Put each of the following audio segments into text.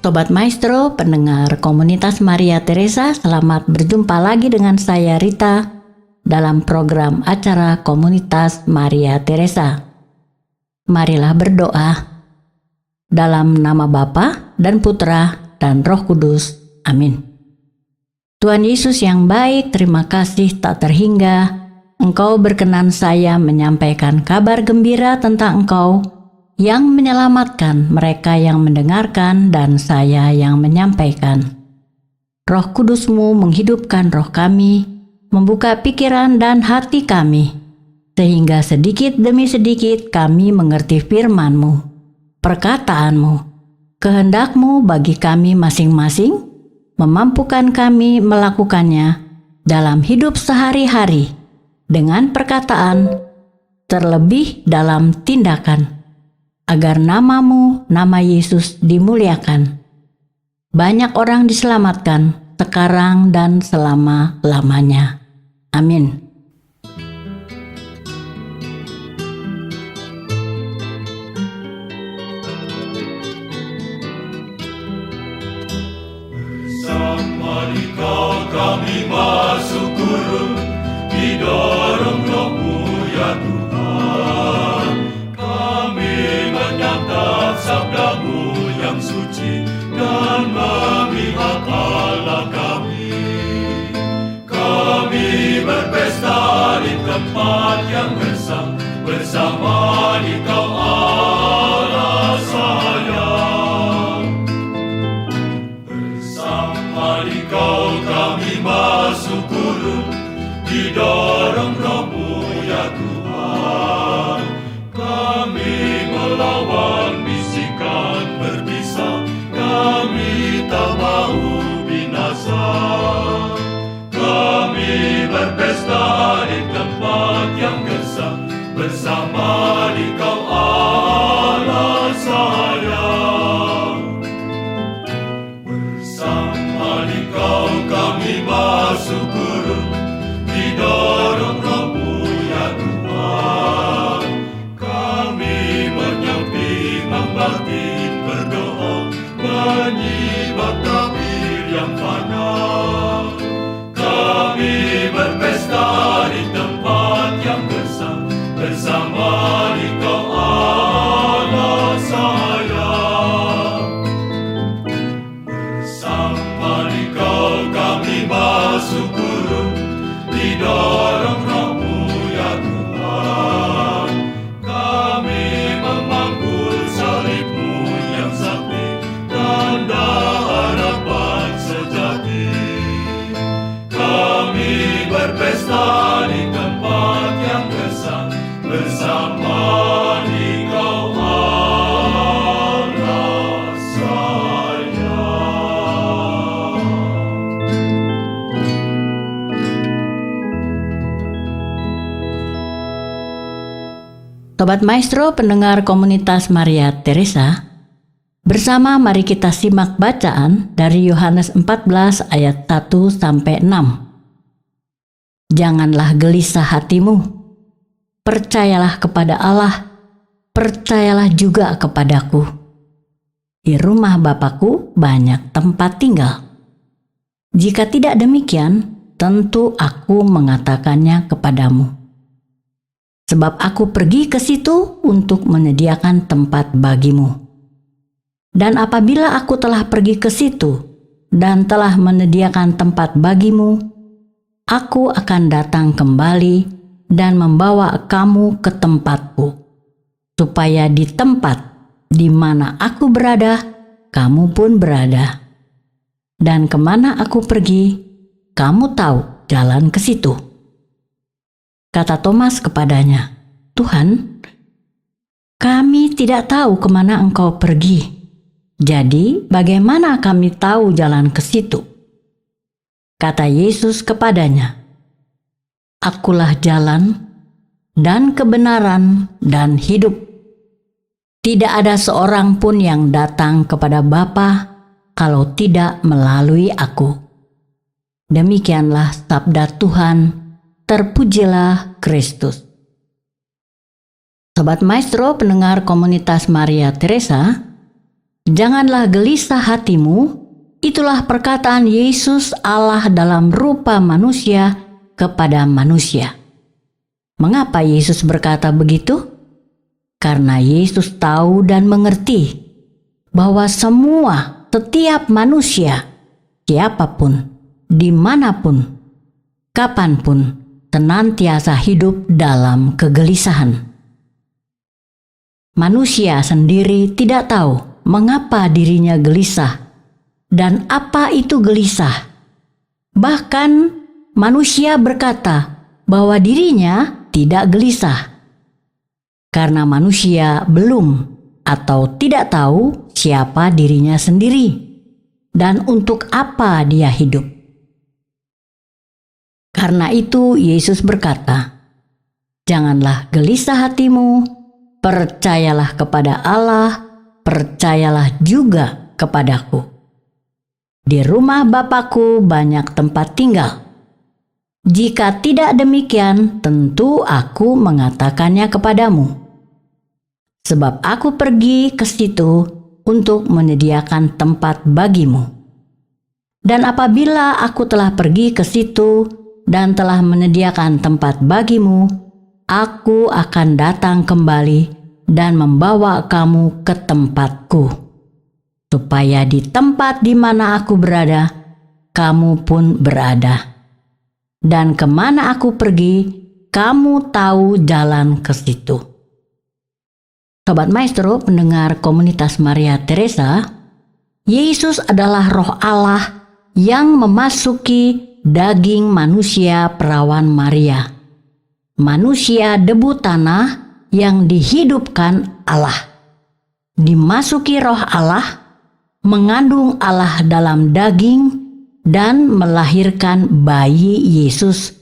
Sobat Maestro, pendengar komunitas Maria Teresa, selamat berjumpa lagi dengan saya Rita dalam program acara komunitas Maria Teresa. Marilah berdoa. Dalam nama Bapa dan Putra dan Roh Kudus. Amin. Tuhan Yesus yang baik, terima kasih tak terhingga Engkau berkenan saya menyampaikan kabar gembira tentang Engkau yang menyelamatkan mereka yang mendengarkan dan saya yang menyampaikan. Roh Kudus-Mu menghidupkan roh kami, membuka pikiran dan hati kami, sehingga sedikit demi sedikit kami mengerti firman-Mu, perkataan-Mu, kehendak-Mu bagi kami masing-masing, memampukan kami melakukannya dalam hidup sehari-hari dengan perkataan, terlebih dalam tindakan, agar nama-Mu, nama Yesus dimuliakan. Banyak orang diselamatkan sekarang dan selama-lamanya. Amin. Bersama Dikau kami masuk gurun, didorong Roh-Mu ya Tuhan. Kami menyantap sabda-Mu yang suci dan memihak Allah kami. Kami berpesta di tempat yang gersang, bersama Dikau Allah sayang. Bersama Dikau kami masuk gurun, didorong Roh-Mu ya Tuhan. Kami melawan bisikan berbisa, kami tak mau binasa. Kami berpesta di tempat yang gersang, bersama Dikau Allah sayang. Bersama Dikau kami masuk gurun, didorong Roh-Mu ya Tuhan. Kami menyepi, membangkit, berdoa, menyimak takbir yang fana. Kami berpesta di tempat yang gersang, bersama Dikau Allah sayang. Bersama Dikau kami masuk gurun, didorong Roh-Mu ya Tuhan. Kami memanggul salib-Mu yang sakti, tanda harapan sejati. Kami berpesta di tempat yang gersang, bersama Dikau Allah sayang. Sobat Maestro, pendengar komunitas Maria Teresa, bersama mari kita simak bacaan dari Yohanes 14 ayat 1 sampai 6. Janganlah gelisah hatimu, percayalah kepada Allah, percayalah juga kepadaku. Di rumah Bapa-Ku banyak tempat tinggal. Jika tidak demikian, tentu aku mengatakannya kepadamu. Sebab aku pergi ke situ untuk menyediakan tempat bagimu. Dan apabila aku telah pergi ke situ dan telah menyediakan tempat bagimu, aku akan datang kembali dan membawa kamu ke tempatku, supaya di tempat di mana aku berada, kamu pun berada. Dan kemana aku pergi, kamu tahu jalan ke situ. Kata Thomas kepadanya, Tuhan, kami tidak tahu kemana Engkau pergi. Jadi bagaimana kami tahu jalan ke situ? Kata Yesus kepadanya, Akulah jalan dan kebenaran dan hidup. Tidak ada seorang pun yang datang kepada Bapa kalau tidak melalui aku. Demikianlah sabda Tuhan. Terpujilah Kristus. Sobat Maestro, pendengar komunitas Maria Teresa, Janganlah gelisah hatimu, itulah perkataan Yesus Allah dalam rupa manusia kepada manusia. Mengapa Yesus berkata begitu? Karena Yesus tahu dan mengerti bahwa setiap manusia, siapapun, dimanapun, kapanpun, senantiasa hidup dalam kegelisahan. Manusia sendiri tidak tahu mengapa dirinya gelisah dan apa itu gelisah. Bahkan manusia berkata bahwa dirinya tidak gelisah karena manusia belum atau tidak tahu siapa dirinya sendiri dan untuk apa dia hidup. Karena itu Yesus berkata, "Janganlah gelisah hatimu, percayalah kepada Allah, percayalah juga kepadaku. Di rumah Bapakku banyak tempat tinggal. Jika tidak demikian, tentu aku mengatakannya kepadamu. Sebab aku pergi ke situ untuk menyediakan tempat bagimu. Dan apabila aku telah pergi ke situ dan telah menyediakan tempat bagimu, aku akan datang kembali dan membawa kamu ke tempatku, supaya di tempat di mana aku berada, kamu pun berada. Dan kemana aku pergi, kamu tahu jalan ke situ." Sobat Maestro, pendengar komunitas Maria Teresa, Yesus adalah Roh Allah yang memasuki daging manusia perawan Maria, manusia debu tanah yang dihidupkan Allah. Dimasuki Roh Allah, mengandung Allah dalam daging dan melahirkan bayi Yesus.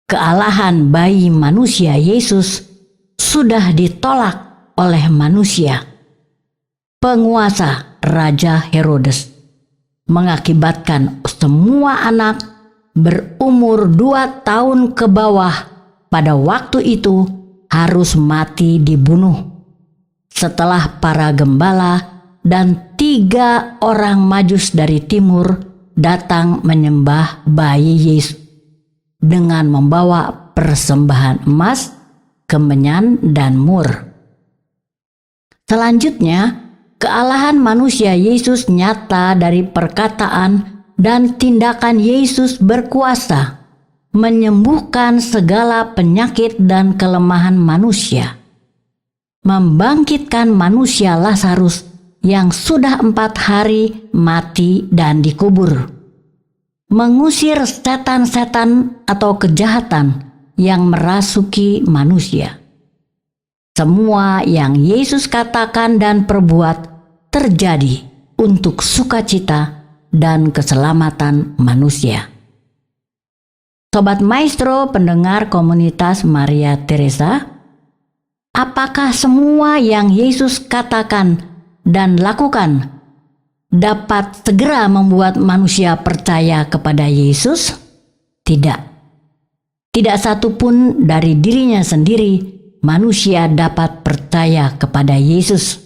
Kealahan bayi manusia Yesus sudah ditolak oleh manusia, penguasa Raja Herodes, mengakibatkan semua anak berumur 2 tahun ke bawah pada waktu itu harus mati dibunuh setelah para gembala dan 3 orang majus dari timur datang menyembah bayi Yesus dengan membawa persembahan emas, kemenyan, dan mur. Selanjutnya, kealahan manusia Yesus nyata dari perkataan dan tindakan Yesus berkuasa menyembuhkan segala penyakit dan kelemahan manusia, membangkitkan manusia Lazarus yang sudah 4 hari mati dan dikubur, mengusir setan-setan atau kejahatan yang merasuki manusia. Semua yang Yesus katakan dan perbuat terjadi untuk sukacita dan keselamatan manusia. Sobat Maestro, pendengar komunitas Maria Teresa, apakah semua yang Yesus katakan dan lakukan dapat segera membuat manusia percaya kepada Yesus? Tidak. Tidak satu pun dari dirinya sendiri manusia dapat percaya kepada Yesus.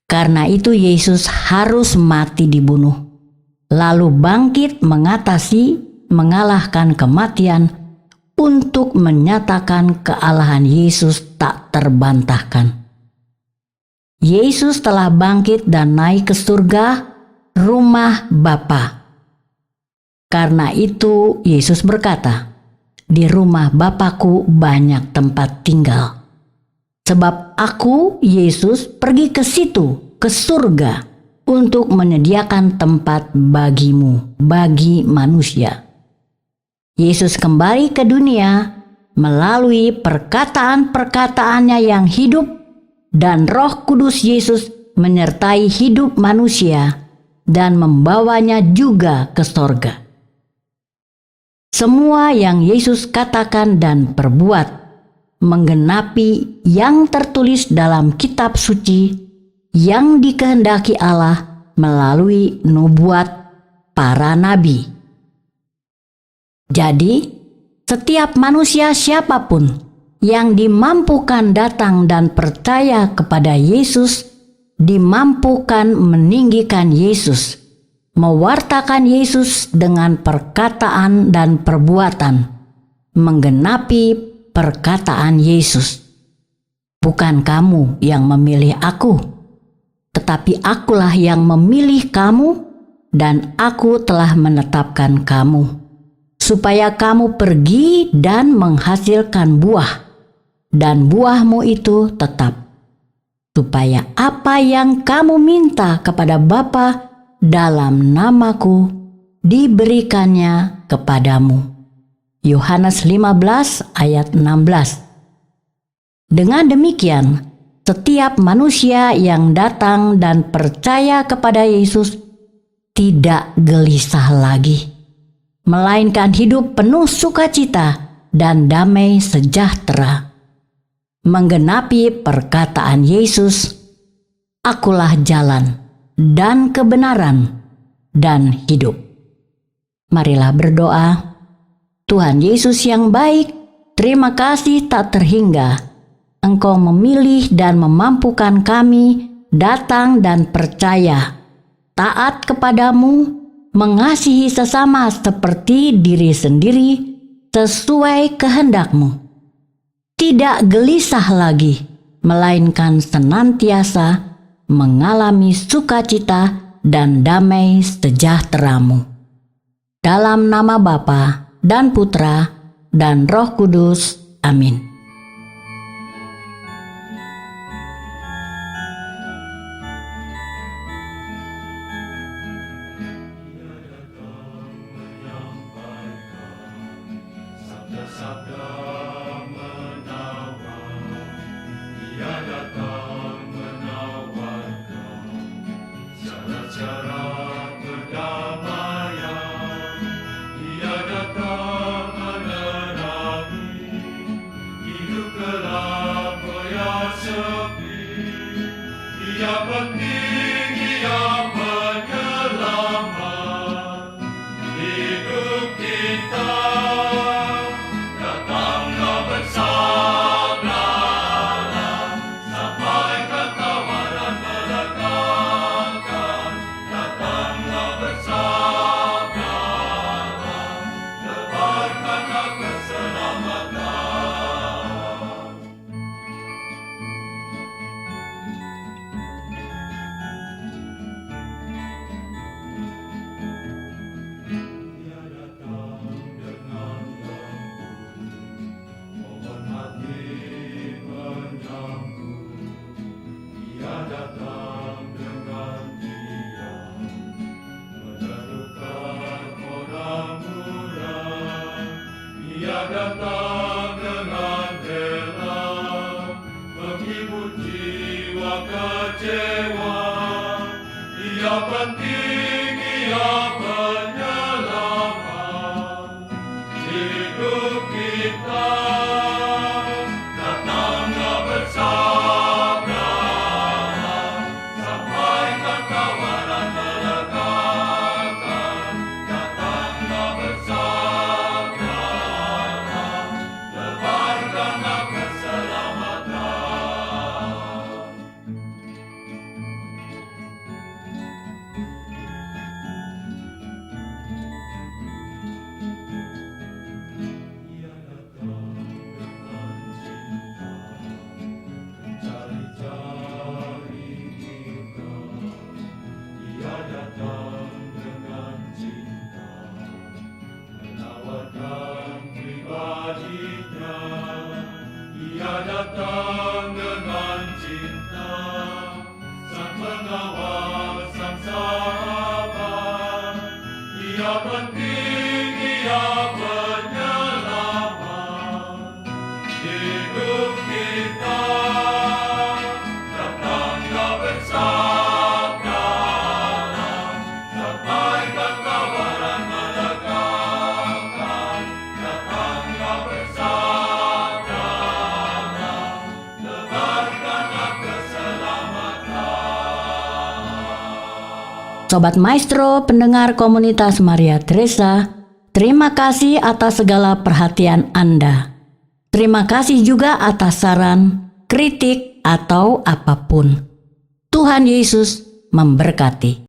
Karena itu Yesus harus mati dibunuh, lalu bangkit mengalahkan kematian untuk menyatakan kealahan Yesus tak terbantahkan. Yesus telah bangkit dan naik ke surga, rumah Bapa. Karena itu Yesus berkata, "Di rumah Bapakku banyak tempat tinggal. Sebab aku, Yesus, pergi ke situ, ke surga, untuk menyediakan tempat bagimu, bagi manusia." Yesus kembali ke dunia melalui perkataan-perkataannya yang hidup, dan Roh Kudus Yesus menyertai hidup manusia dan membawanya juga ke sorga. Semua yang Yesus katakan dan perbuat menggenapi yang tertulis dalam kitab suci yang dikehendaki Allah melalui nubuat para nabi. Jadi, setiap manusia siapapun yang dimampukan datang dan percaya kepada Yesus dimampukan meninggikan Yesus, mewartakan Yesus dengan perkataan dan perbuatan, menggenapi perkataan Yesus. Bukan kamu yang memilih aku, tetapi akulah yang memilih kamu, dan aku telah menetapkan kamu, supaya kamu pergi dan menghasilkan buah, dan buahmu itu tetap, supaya apa yang kamu minta kepada Bapa dalam namaku diberikannya kepadamu. Yohanes 15 ayat 16. Dengan demikian, setiap manusia yang datang dan percaya kepada Yesus tidak gelisah lagi, melainkan hidup penuh sukacita dan damai sejahtera, menggenapi perkataan Yesus, "Akulah jalan dan kebenaran dan hidup." Marilah berdoa. Tuhan Yesus yang baik, terima kasih tak terhingga Engkau memilih dan memampukan kami datang dan percaya, taat kepadamu, mengasihi sesama seperti diri sendiri sesuai kehendak-Mu. Tidak gelisah lagi, melainkan senantiasa mengalami sukacita dan damai sejahtera-Mu. Dalam nama Bapa dan Putra dan Roh Kudus. Amin. Sabda menawar, Dia datang menawarkan cara-cara perdamaian. Dia datang menerangi hidup gelap goyah sepi. Dia penting, Dia penyelamat hidup kita. Datang dengan rela menghibur jiwa kecewa. Dia penting, Dia penyelamat hidup kita. Datanglah bersabda, sampaikan tawaran melegakan. Datanglah bersabda, datang dengan cinta, sang pengawal, sang sahabat. Dia penting, Dia penyelamat hidup kita. Datanglah bersabda, sampaikan tawaran melegakan. Datanglah bersabda, Sobat Maestro, pendengar komunitas Maria Teresa, terima kasih atas segala perhatian Anda. Terima kasih juga atas saran, kritik, atau apapun. Tuhan Yesus memberkati.